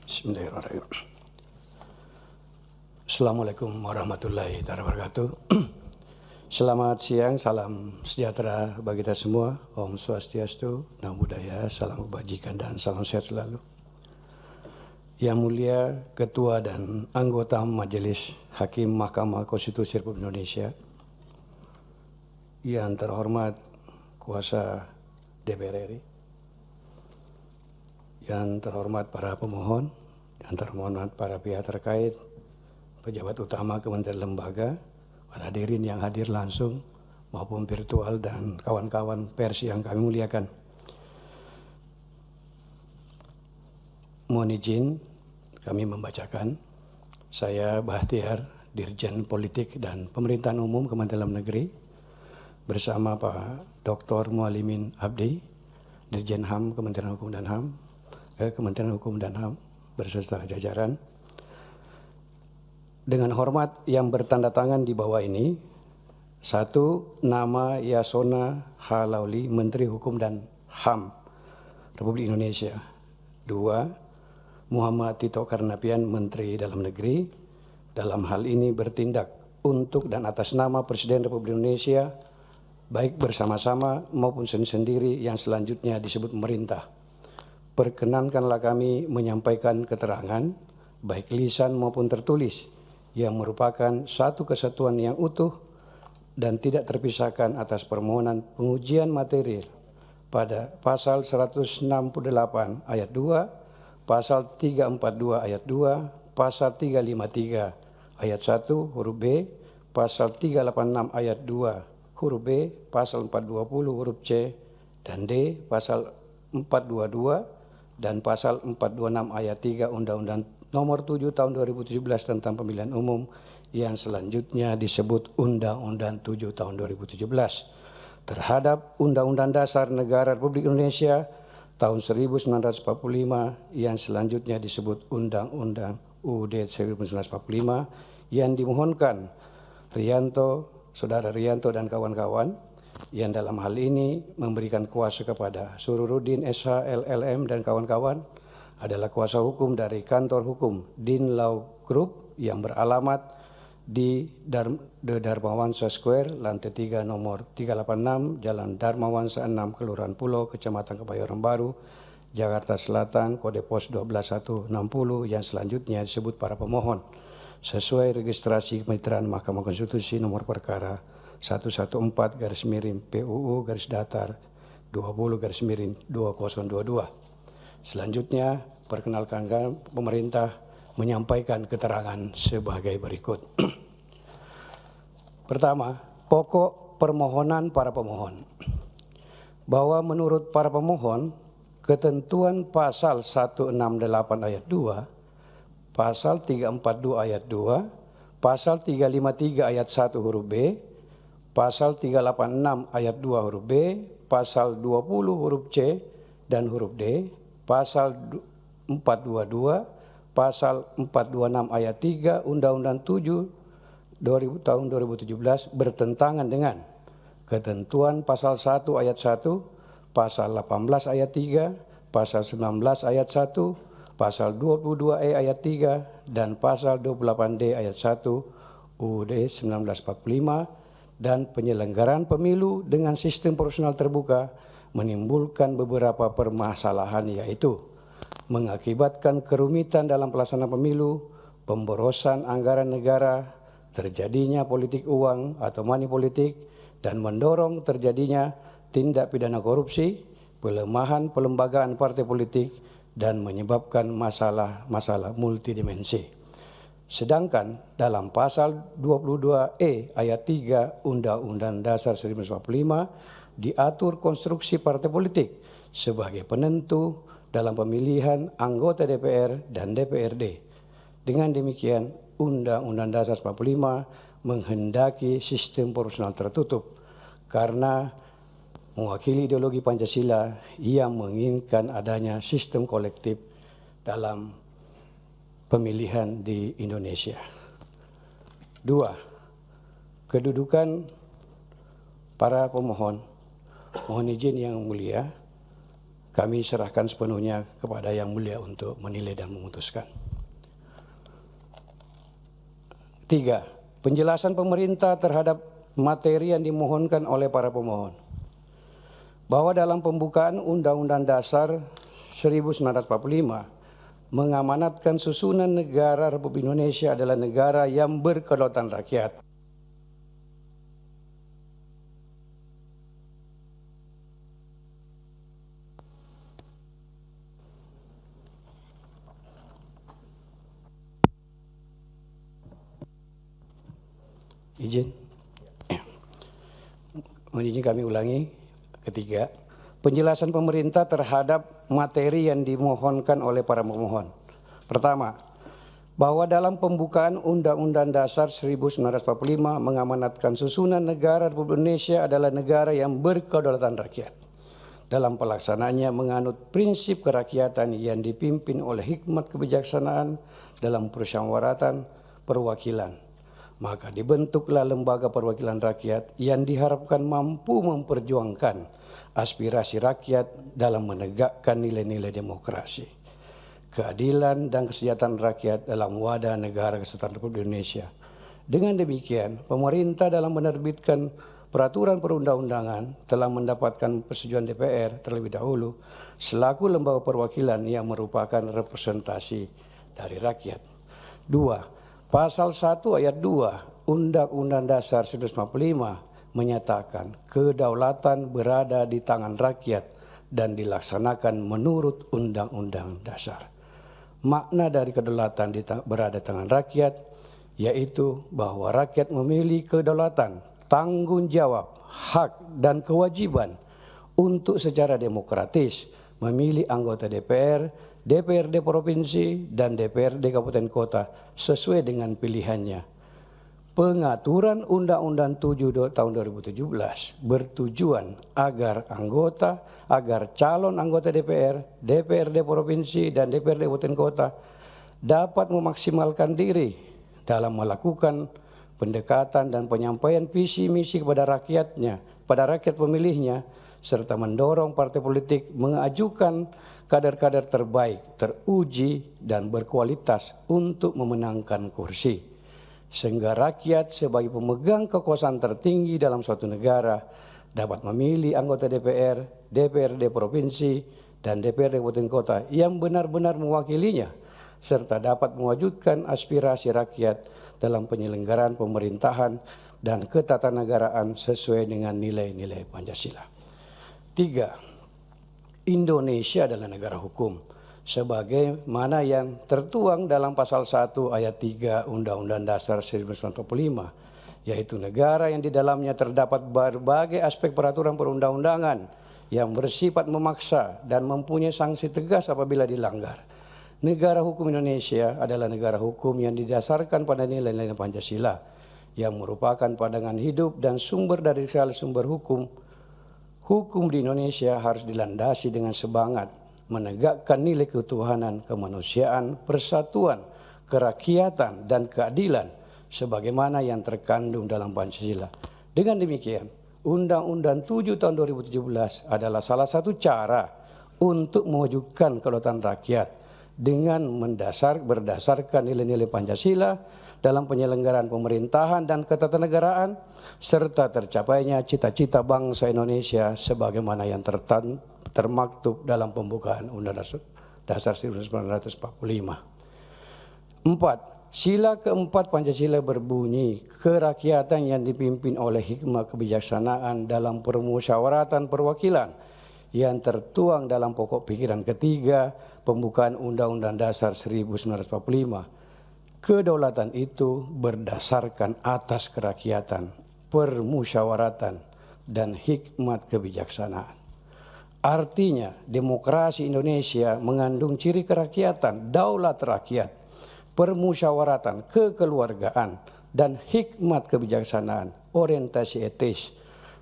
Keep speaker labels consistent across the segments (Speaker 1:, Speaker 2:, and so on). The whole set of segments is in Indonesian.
Speaker 1: Bismillahirrahmanirrahim. Assalamualaikum warahmatullahi wabarakatuh. Selamat siang, salam sejahtera bagi kita semua. Om Swastiastu, Namo Buddhaya, salam kebajikan dan salam sehat selalu. Yang mulia Ketua dan anggota Majelis Hakim Mahkamah Konstitusi Republik Indonesia, yang terhormat Kuasa DPR RI, yang terhormat para pemohon, yang terhormat para pihak terkait, pejabat utama kementerian lembaga, para hadirin yang hadir langsung maupun virtual, dan kawan-kawan pers yang kami muliakan. Mohon izin kami membacakan. Saya Bahtiar, Dirjen Politik dan Pemerintahan Umum Kementerian Dalam Negeri, bersama Pak Dr. Mualimin Abdi, Dirjen HAM Kementerian Hukum dan HAM, Kementerian Hukum dan HAM beserta jajaran. Dengan hormat yang bertanda tangan di bawah ini, 1. Nama Yasona H. Lauli, Menteri Hukum dan HAM Republik Indonesia. 2. Muhammad Tito Karnavian, Menteri Dalam Negeri, dalam hal ini bertindak untuk dan atas nama Presiden Republik Indonesia, baik bersama-sama maupun sendiri-sendiri yang selanjutnya disebut pemerintah. Perkenankanlah kami menyampaikan keterangan, baik lisan maupun tertulis, yang merupakan satu kesatuan yang utuh dan tidak terpisahkan atas permohonan pengujian materi pada pasal 168 ayat 2, pasal 342 ayat 2, pasal 353 ayat 1 huruf B, pasal 386 ayat 2 huruf B, pasal 420 huruf C dan D, pasal 422 dan pasal 426 ayat 3 Undang-Undang Nomor 7 Tahun 2017 tentang Pemilihan Umum, yang selanjutnya disebut Undang-Undang 7 Tahun 2017, terhadap Undang-Undang Dasar Negara Republik Indonesia tahun 1945 yang selanjutnya disebut Undang-Undang UUD 1945, yang dimohonkan Saudara Rianto dan kawan-kawan, yang dalam hal ini memberikan kuasa kepada Sururudin SH LLM dan kawan-kawan adalah kuasa hukum dari kantor hukum Din Law Group yang beralamat di The Dharmawansa Square, lantai 3 nomor 386, Jalan Dharmawansa 6, Kelurahan Pulau, Kecamatan Kebayoran Baru, Jakarta Selatan, kode pos 12160, yang selanjutnya disebut para pemohon sesuai registrasi kemitraan Mahkamah Konstitusi nomor perkara 114-PUU-20-2022. Selanjutnya, perkenalkan pemerintah menyampaikan keterangan sebagai berikut. Pertama, pokok permohonan para pemohon. Bahwa menurut para pemohon, ketentuan pasal 168 ayat 2, pasal 342 ayat 2, pasal 353 ayat 1 huruf B, pasal 386 ayat 2 huruf B, pasal 20 huruf C dan huruf D, pasal 422, pasal 426 ayat 3 Undang-Undang 7 tahun 2017 bertentangan dengan ketentuan pasal 1 ayat 1, pasal 18 ayat 3, pasal 19 ayat 1, pasal 22E ayat 3 dan pasal 28D ayat 1 UUD 1945, dan penyelenggaraan pemilu dengan sistem proporsional terbuka menimbulkan beberapa permasalahan, yaitu mengakibatkan kerumitan dalam pelaksanaan pemilu, pemborosan anggaran negara, terjadinya politik uang atau money politik, dan mendorong terjadinya tindak pidana korupsi, pelemahan pelembagaan partai politik, dan menyebabkan masalah-masalah multidimensi. Sedangkan dalam pasal 22E ayat 3 Undang-Undang Dasar 1945 diatur konstruksi partai politik sebagai penentu dalam pemilihan anggota DPR dan DPRD. Dengan demikian, Undang-Undang Dasar 1945 menghendaki sistem proporsional tertutup karena mewakili ideologi Pancasila yang menginginkan adanya sistem kolektif dalam pemilihan di Indonesia. 2. Kedudukan para pemohon. Mohon izin yang mulia, kami serahkan sepenuhnya kepada Yang Mulia untuk menilai dan memutuskan. 3. Penjelasan pemerintah terhadap materi yang dimohonkan oleh para pemohon. Bahwa dalam pembukaan Undang-Undang Dasar 1945 mengamanatkan susunan negara Republik Indonesia adalah negara yang berkedaulatan rakyat. Izin? Izin kami ulangi. Ketiga, penjelasan pemerintah terhadap materi yang dimohonkan oleh para pemohon. Pertama, bahwa dalam pembukaan Undang-Undang Dasar 1945 mengamanatkan susunan negara Republik Indonesia adalah negara yang berkedaulatan rakyat. Dalam pelaksanaannya menganut prinsip kerakyatan yang dipimpin oleh hikmat kebijaksanaan dalam permusyawaratan perwakilan. Maka dibentuklah lembaga perwakilan rakyat yang diharapkan mampu memperjuangkan aspirasi rakyat dalam menegakkan nilai-nilai demokrasi, keadilan dan kesejahteraan rakyat dalam wadah negara kesatuan Republik Indonesia. Dengan demikian, pemerintah dalam menerbitkan peraturan perundang-undangan telah mendapatkan persetujuan DPR terlebih dahulu selaku lembaga perwakilan yang merupakan representasi dari rakyat. 2. Pasal 1 ayat 2 Undang-Undang Dasar 1945 menyatakan kedaulatan berada di tangan rakyat dan dilaksanakan menurut Undang-Undang Dasar. Makna dari kedaulatan berada di tangan rakyat yaitu bahwa rakyat memiliki kedaulatan, tanggung jawab, hak dan kewajiban untuk secara demokratis memilih anggota DPR, DPRD Provinsi, dan DPRD Kabupaten Kota sesuai dengan pilihannya. Pengaturan Undang-Undang 7 tahun 2017 bertujuan agar calon anggota DPR, DPRD Provinsi, dan DPRD Kabupaten Kota dapat memaksimalkan diri dalam melakukan pendekatan dan penyampaian visi misi kepada rakyatnya, pada rakyat pemilihnya, serta mendorong partai politik mengajukan kader-kader terbaik, teruji, dan berkualitas untuk memenangkan kursi. Sehingga rakyat sebagai pemegang kekuasaan tertinggi dalam suatu negara dapat memilih anggota DPR, DPRD Provinsi, dan DPRD Kabupaten Kota yang benar-benar mewakilinya, serta dapat mewujudkan aspirasi rakyat dalam penyelenggaraan pemerintahan dan ketatanegaraan sesuai dengan nilai-nilai Pancasila. 3. Indonesia adalah negara hukum sebagaimana yang tertuang dalam pasal 1 ayat 3 Undang-Undang Dasar 1945, yaitu negara yang di dalamnya terdapat berbagai aspek peraturan perundang-undangan yang bersifat memaksa dan mempunyai sanksi tegas apabila dilanggar. Negara hukum Indonesia adalah negara hukum yang didasarkan pada nilai-nilai Pancasila yang merupakan pandangan hidup dan sumber dari segala sumber hukum. Hukum di Indonesia harus dilandasi dengan semangat menegakkan nilai ketuhanan, kemanusiaan, persatuan, kerakyatan, dan keadilan sebagaimana yang terkandung dalam Pancasila. Dengan demikian, Undang-Undang 7 tahun 2017 adalah salah satu cara untuk mewujudkan kedaulatan rakyat dengan berdasarkan nilai-nilai Pancasila dalam penyelenggaraan pemerintahan dan ketatanegaraan, serta tercapainya cita-cita bangsa Indonesia sebagaimana yang termaktub dalam pembukaan Undang-Undang Dasar 1945. 4. Sila keempat Pancasila berbunyi, kerakyatan yang dipimpin oleh hikmat kebijaksanaan dalam permusyawaratan perwakilan yang tertuang dalam pokok pikiran ketiga pembukaan Undang-Undang Dasar 1945. Kedaulatan itu berdasarkan atas kerakyatan, permusyawaratan, dan hikmat kebijaksanaan. Artinya, demokrasi Indonesia mengandung ciri kerakyatan, daulat rakyat, permusyawaratan, kekeluargaan, dan hikmat kebijaksanaan, orientasi etis.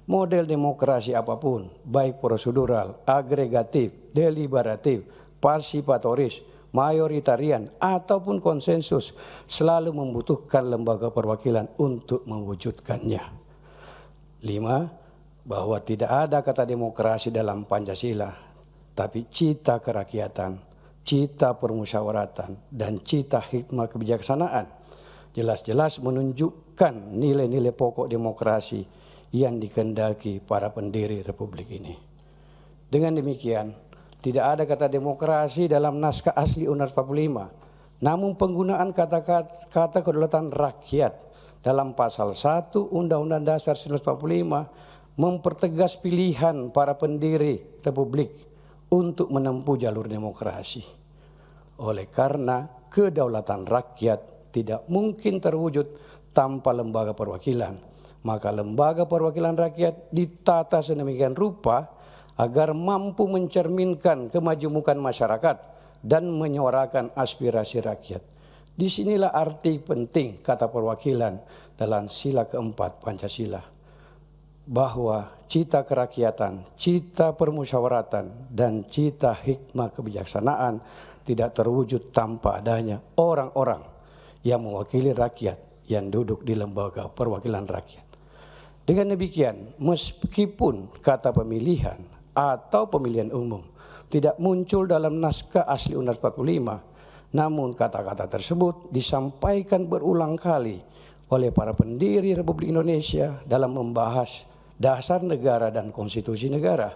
Speaker 1: Model demokrasi apapun, baik prosedural, agregatif, deliberatif, parsipatoris, mayoritarian, ataupun konsensus, selalu membutuhkan lembaga perwakilan untuk mewujudkannya. 5. Bahwa tidak ada kata demokrasi dalam Pancasila. tapi cita kerakyatan, cita permusyawaratan, dan cita hikmah kebijaksanaan jelas-jelas menunjukkan nilai-nilai pokok demokrasi yang dikehendaki para pendiri Republik ini. Dengan demikian, tidak ada kata demokrasi dalam naskah asli Undang-Undang 45, namun penggunaan kata kedaulatan rakyat dalam pasal 1 Undang-Undang Dasar 1945 mempertegas pilihan para pendiri Republik untuk menempuh jalur demokrasi. Oleh karena kedaulatan rakyat tidak mungkin terwujud tanpa lembaga perwakilan, maka lembaga perwakilan rakyat ditata sedemikian rupa agar mampu mencerminkan kemajemukan masyarakat dan menyuarakan aspirasi rakyat. Disinilah arti penting kata perwakilan dalam sila keempat Pancasila, bahwa cita kerakyatan, cita permusyawaratan, dan cita hikmah kebijaksanaan tidak terwujud tanpa adanya orang-orang yang mewakili rakyat yang duduk di lembaga perwakilan rakyat. Dengan demikian, meskipun kata pemilihan atau pemilihan umum tidak muncul dalam naskah asli Undang-Undang 45, namun kata-kata tersebut disampaikan berulang kali oleh para pendiri Republik Indonesia dalam membahas dasar negara dan konstitusi negara.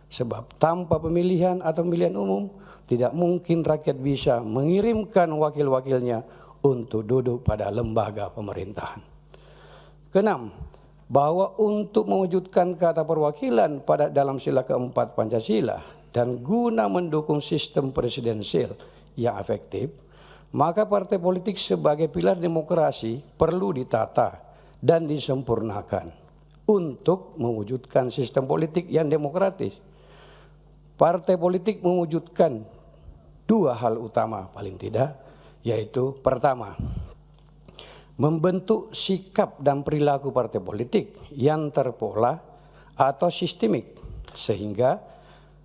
Speaker 1: Sebab tanpa pemilihan atau pemilihan umum, tidak mungkin rakyat bisa mengirimkan wakil-wakilnya untuk duduk pada lembaga pemerintahan. Keenam, bahwa untuk mewujudkan kata perwakilan pada dalam sila keempat Pancasila dan guna mendukung sistem presidensial yang efektif, maka partai politik sebagai pilar demokrasi perlu ditata dan disempurnakan untuk mewujudkan sistem politik yang demokratis. Partai politik mewujudkan dua hal utama paling tidak, yaitu pertama, membentuk sikap dan perilaku partai politik yang terpola atau sistemik sehingga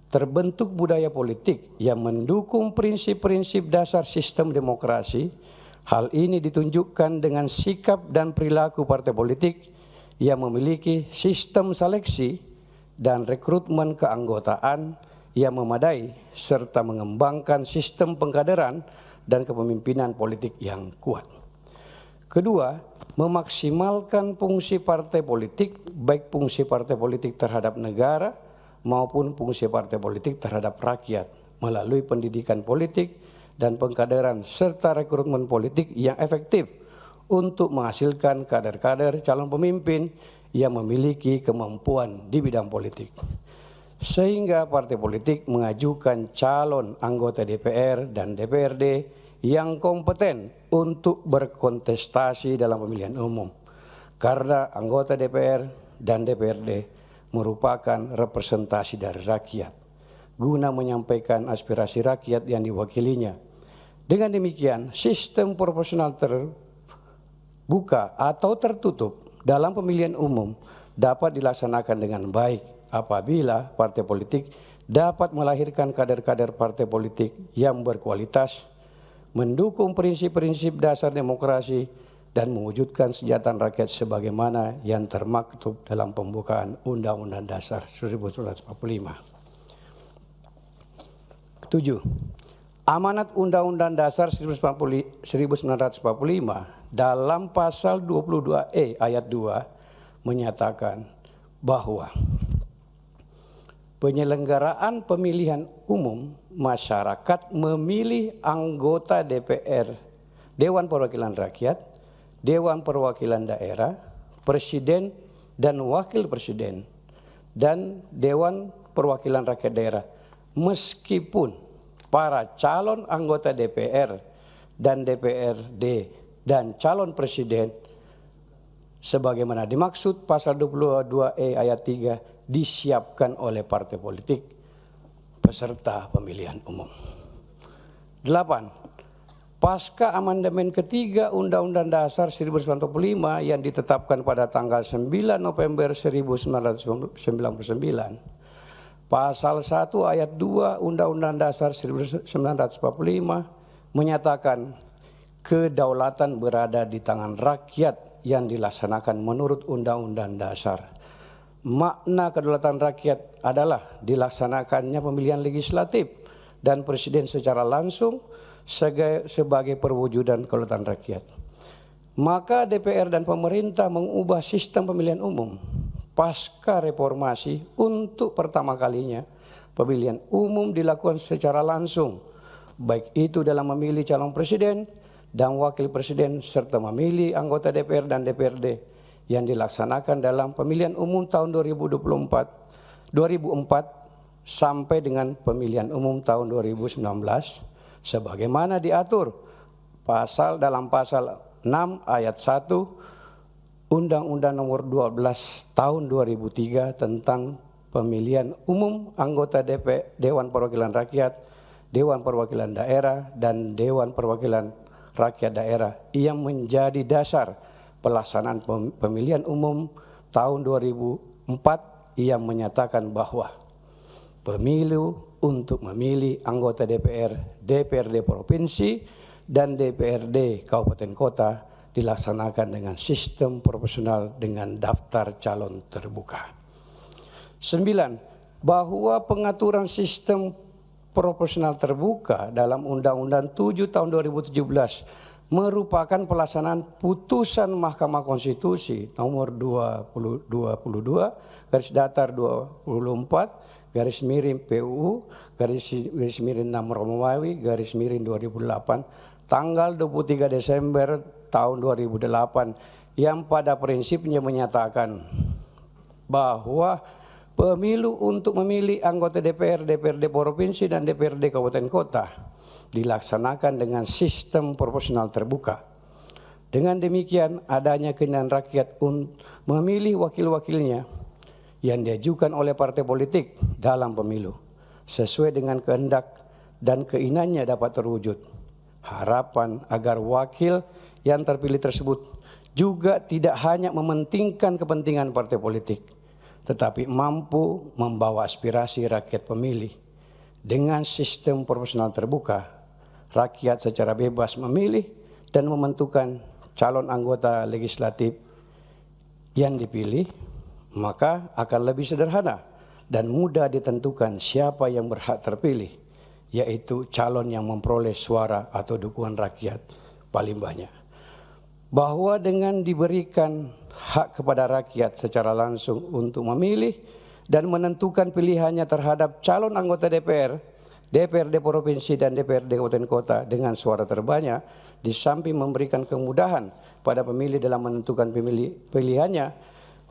Speaker 1: terbentuk budaya politik yang mendukung prinsip-prinsip dasar sistem demokrasi. Hal ini ditunjukkan dengan sikap dan perilaku partai politik yang memiliki sistem seleksi dan rekrutmen keanggotaan yang memadai serta mengembangkan sistem pengkaderan dan kepemimpinan politik yang kuat. Kedua, memaksimalkan fungsi partai politik, baik fungsi partai politik terhadap negara maupun fungsi partai politik terhadap rakyat melalui pendidikan politik dan pengkaderan serta rekrutmen politik yang efektif untuk menghasilkan kader-kader calon pemimpin yang memiliki kemampuan di bidang politik. Sehingga partai politik mengajukan calon anggota DPR dan DPRD yang kompeten untuk berkontestasi dalam pemilihan umum. Karena anggota DPR dan DPRD merupakan representasi dari rakyat, guna menyampaikan aspirasi rakyat yang diwakilinya. Dengan demikian, sistem proporsional terbuka atau tertutup dalam pemilihan umum dapat dilaksanakan dengan baik apabila partai politik dapat melahirkan kader-kader partai politik yang berkualitas, mendukung prinsip-prinsip dasar demokrasi, dan mewujudkan kesejahteraan rakyat sebagaimana yang termaktub dalam pembukaan Undang-Undang Dasar 1945. 7. Amanat Undang-Undang Dasar 1945 dalam pasal 22E ayat 2 menyatakan bahwa penyelenggaraan pemilihan umum masyarakat memilih anggota DPR, Dewan Perwakilan Rakyat, Dewan Perwakilan Daerah, Presiden dan Wakil Presiden, dan Dewan Perwakilan Rakyat Daerah, meskipun para calon anggota DPR dan DPRD dan calon presiden sebagaimana dimaksud pasal 22E ayat 3 disiapkan oleh partai politik peserta pemilihan umum. 8. Pasca amandemen ketiga Undang-Undang Dasar 1945 yang ditetapkan pada tanggal 9 November 1999, pasal 1 ayat 2 Undang-Undang Dasar 1945 menyatakan kedaulatan berada di tangan rakyat yang dilaksanakan menurut Undang-Undang Dasar. Makna kedaulatan rakyat adalah dilaksanakannya pemilihan legislatif dan presiden secara langsung sebagai perwujudan kedaulatan rakyat. Maka DPR dan pemerintah mengubah sistem pemilihan umum pasca reformasi untuk pertama kalinya pemilihan umum dilakukan secara langsung, baik itu dalam memilih calon presiden dan wakil presiden serta memilih anggota DPR dan DPRD yang dilaksanakan dalam pemilihan umum tahun 2004 sampai dengan pemilihan umum tahun 2019 sebagaimana diatur dalam pasal 6 ayat 1 Undang-Undang Nomor 12 Tahun 2003 tentang pemilihan umum anggota Dewan Perwakilan Rakyat, Dewan Perwakilan Daerah, dan Dewan Perwakilan Rakyat Daerah yang menjadi dasar pelaksanaan pemilihan umum tahun 2004 yang menyatakan bahwa pemilu untuk memilih anggota DPR, DPRD Provinsi, dan DPRD Kabupaten Kota dilaksanakan dengan sistem proporsional dengan daftar calon terbuka. 9. Bahwa pengaturan sistem proporsional terbuka dalam Undang-Undang 7 tahun 2017 merupakan pelaksanaan putusan Mahkamah Konstitusi nomor 22 garis datar 24 garis miring PUU garis miring 6 Romawi garis miring 2008 tanggal 23 Desember tahun 2008 yang pada prinsipnya menyatakan bahwa pemilu untuk memilih anggota DPR, DPRD Provinsi, dan DPRD Kabupaten Kota dilaksanakan dengan sistem proporsional terbuka. Dengan demikian adanya keinginan rakyat untuk memilih wakil-wakilnya yang diajukan oleh partai politik dalam pemilu sesuai dengan kehendak dan keinginannya dapat terwujud. Harapan agar wakil yang terpilih tersebut juga tidak hanya mementingkan kepentingan partai politik, tetapi mampu membawa aspirasi rakyat pemilih. Dengan sistem proporsional terbuka, rakyat secara bebas memilih dan menentukan calon anggota legislatif yang dipilih, maka akan lebih sederhana dan mudah ditentukan siapa yang berhak terpilih, yaitu calon yang memperoleh suara atau dukungan rakyat paling banyak. Bahwa dengan diberikan hak kepada rakyat secara langsung untuk memilih dan menentukan pilihannya terhadap calon anggota DPR, DPRD Provinsi, dan DPRD Kabupaten Kota dengan suara terbanyak, di samping memberikan kemudahan pada pemilih dalam menentukan pilihannya,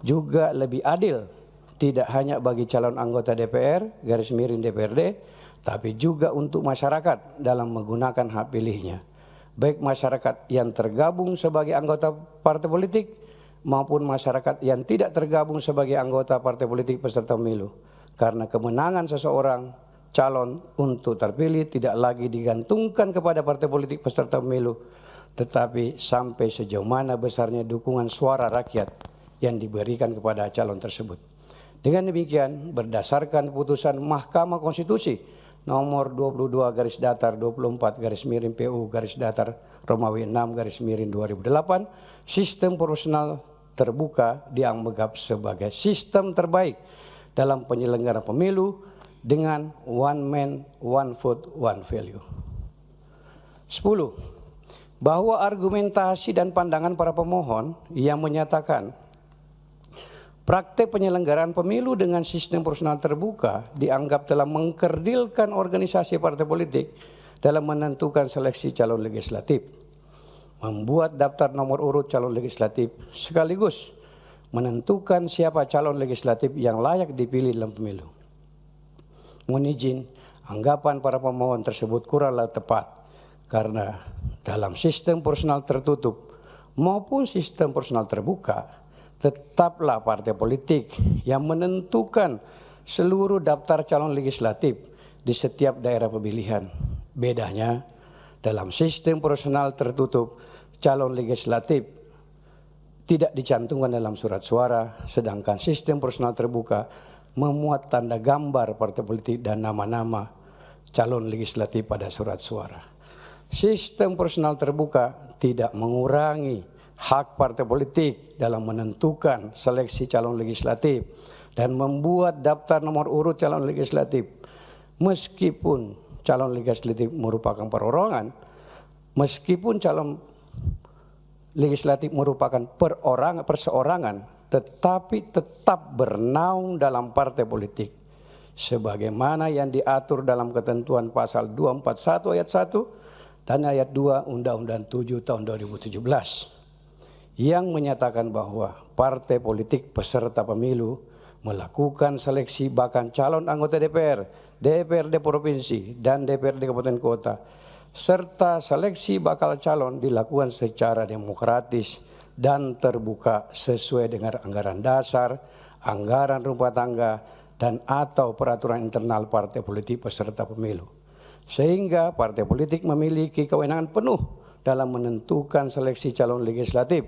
Speaker 1: juga lebih adil tidak hanya bagi calon anggota DPR garis miring DPRD, tapi juga untuk masyarakat dalam menggunakan hak pilihnya, baik masyarakat yang tergabung sebagai anggota partai politik maupun masyarakat yang tidak tergabung sebagai anggota partai politik peserta pemilu, karena kemenangan seseorang calon untuk terpilih tidak lagi digantungkan kepada partai politik peserta pemilu, tetapi sampai sejauh mana besarnya dukungan suara rakyat yang diberikan kepada calon tersebut. Dengan demikian, berdasarkan putusan Mahkamah Konstitusi nomor 22 garis datar 24 garis miring PU garis datar Romawi 6 garis miring 2008, sistem proporsional terbuka dianggap sebagai sistem terbaik dalam penyelenggaraan pemilu dengan one man, one vote, one value. 10. Bahwa argumentasi dan pandangan para pemohon yang menyatakan praktek penyelenggaraan pemilu dengan sistem proporsional terbuka dianggap telah mengkerdilkan organisasi partai politik dalam menentukan seleksi calon legislatif, membuat daftar nomor urut calon legislatif, sekaligus menentukan siapa calon legislatif yang layak dipilih dalam pemilu. Mohon izin, anggapan para pemohon tersebut kuranglah tepat karena dalam sistem proporsional tertutup maupun sistem proporsional terbuka, tetaplah partai politik yang menentukan seluruh daftar calon legislatif di setiap daerah pemilihan. Bedanya, dalam sistem proporsional tertutup, calon legislatif tidak dicantumkan dalam surat suara, sedangkan sistem proporsional terbuka memuat tanda gambar partai politik dan nama-nama calon legislatif pada surat suara. Sistem proporsional terbuka tidak mengurangi hak partai politik dalam menentukan seleksi calon legislatif, dan membuat daftar nomor urut calon legislatif. Meskipun calon legislatif merupakan perorangan, meskipun calon legislatif merupakan perseorangan, tetapi tetap bernaung dalam partai politik sebagaimana yang diatur dalam ketentuan pasal 241 ayat 1 dan ayat 2 Undang-Undang 7 tahun 2017 yang menyatakan bahwa partai politik peserta pemilu melakukan seleksi bakal calon anggota DPR, DPRD provinsi dan DPRD kabupaten kota, serta seleksi bakal calon dilakukan secara demokratis dan terbuka sesuai dengan anggaran dasar, anggaran rumah tangga, dan atau peraturan internal partai politik peserta pemilu. Sehingga partai politik memiliki kewenangan penuh dalam menentukan seleksi calon legislatif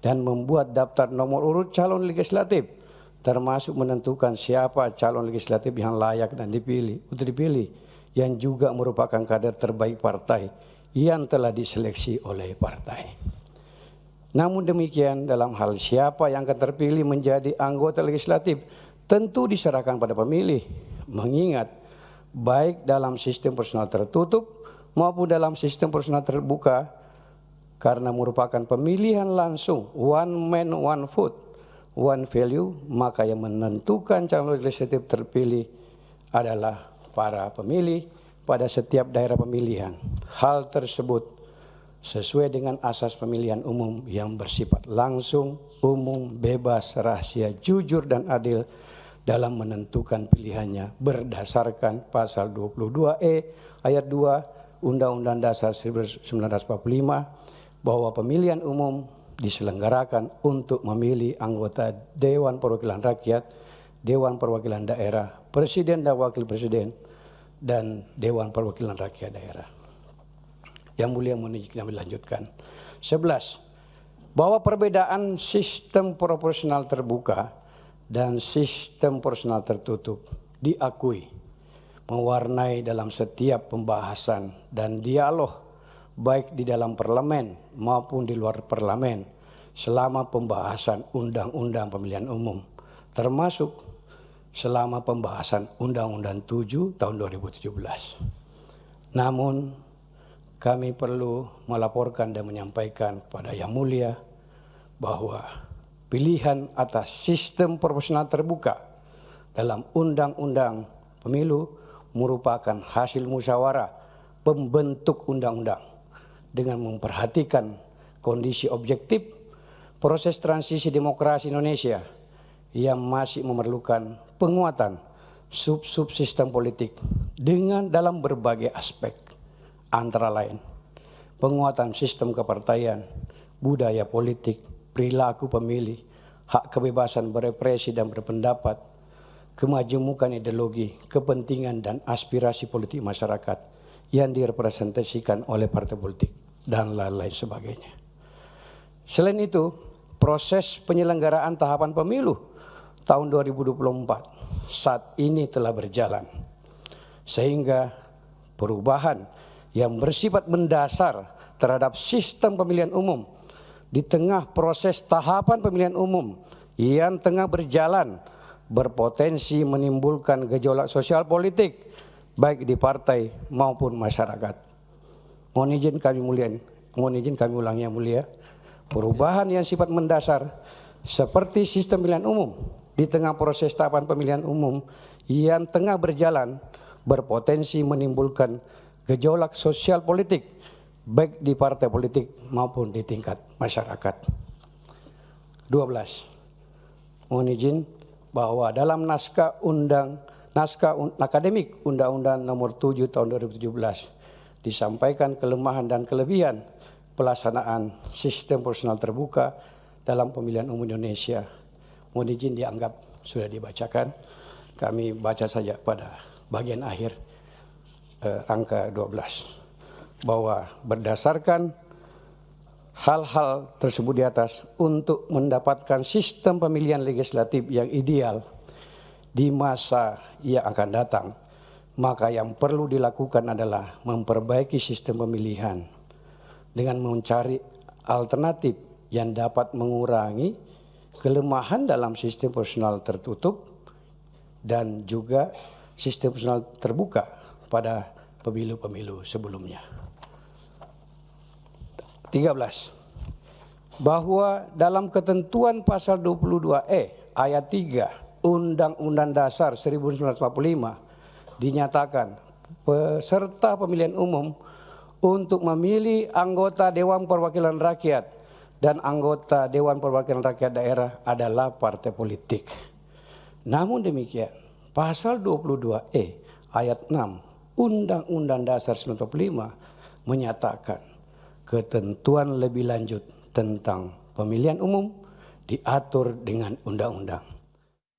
Speaker 1: dan membuat daftar nomor urut calon legislatif, termasuk menentukan siapa calon legislatif yang layak dan dipilih, yang juga merupakan kader terbaik partai yang telah diseleksi oleh partai. Namun demikian, dalam hal siapa yang akan terpilih menjadi anggota legislatif tentu diserahkan pada pemilih, mengingat baik dalam sistem proporsional tertutup maupun dalam sistem proporsional terbuka, karena merupakan pemilihan langsung, one man one vote, one value, maka yang menentukan calon legislatif terpilih adalah para pemilih pada setiap daerah pemilihan. Hal tersebut sesuai dengan asas pemilihan umum yang bersifat langsung, umum, bebas, rahasia, jujur, dan adil dalam menentukan pilihannya berdasarkan pasal 22E ayat 2 Undang-Undang Dasar 1945 bahwa pemilihan umum diselenggarakan untuk memilih anggota Dewan Perwakilan Rakyat, Dewan Perwakilan Daerah, Presiden dan Wakil Presiden, dan Dewan Perwakilan Rakyat Daerah. Yang mulia mohon izin kami lanjutkan. 11. Bahwa perbedaan sistem proporsional terbuka dan sistem proporsional tertutup diakui mewarnai dalam setiap pembahasan dan dialog baik di dalam parlemen maupun di luar parlemen selama pembahasan Undang-Undang Pemilihan Umum, termasuk selama pembahasan Undang-Undang 7 tahun 2017. Namun kami perlu melaporkan dan menyampaikan kepada Yang Mulia bahwa pilihan atas sistem proporsional terbuka dalam Undang-Undang Pemilu merupakan hasil musyawarah pembentuk undang-undang dengan memperhatikan kondisi objektif proses transisi demokrasi Indonesia yang masih memerlukan penguatan sub-sub sistem politik dengan dalam berbagai aspek, antara lain penguatan sistem kepartaian, budaya politik, perilaku pemilih, hak kebebasan berekspresi dan berpendapat, kemajemukan ideologi, kepentingan dan aspirasi politik masyarakat yang direpresentasikan oleh partai politik, dan lain-lain sebagainya. Selain itu, proses penyelenggaraan tahapan pemilu tahun 2024 saat ini telah berjalan, sehingga perubahan yang bersifat mendasar terhadap sistem pemilihan umum di tengah proses tahapan pemilihan umum yang tengah berjalan berpotensi menimbulkan gejolak sosial politik baik di partai maupun masyarakat. Mohon izin kami ulangi Yang Mulia, perubahan yang sifat mendasar seperti sistem pemilihan umum di tengah proses tahapan pemilihan umum yang tengah berjalan berpotensi menimbulkan gejolak sosial politik baik di partai politik maupun di tingkat masyarakat. 12. Mohon izin bahwa dalam naskah akademik Undang-Undang Nomor 7 Tahun 2017 disampaikan kelemahan dan kelebihan pelaksanaan sistem proporsional terbuka dalam pemilihan umum Indonesia. Mohon izin dianggap sudah dibacakan. Kami baca saja pada bagian akhir angka 12 bahwa berdasarkan hal-hal tersebut di atas, untuk mendapatkan sistem pemilihan legislatif yang ideal di masa yang akan datang, maka yang perlu dilakukan adalah memperbaiki sistem pemilihan dengan mencari alternatif yang dapat mengurangi kelemahan dalam sistem proporsional tertutup dan juga sistem proporsional terbuka pada pemilu-pemilu sebelumnya. 13. Bahwa dalam ketentuan pasal 22E ayat 3 Undang-Undang Dasar 1945 dinyatakan peserta pemilihan umum untuk memilih anggota Dewan Perwakilan Rakyat dan anggota Dewan Perwakilan Rakyat Daerah adalah partai politik. Namun demikian, pasal 22E ayat 6 Undang-Undang Dasar 1945 menyatakan ketentuan lebih lanjut tentang pemilihan umum diatur dengan undang-undang.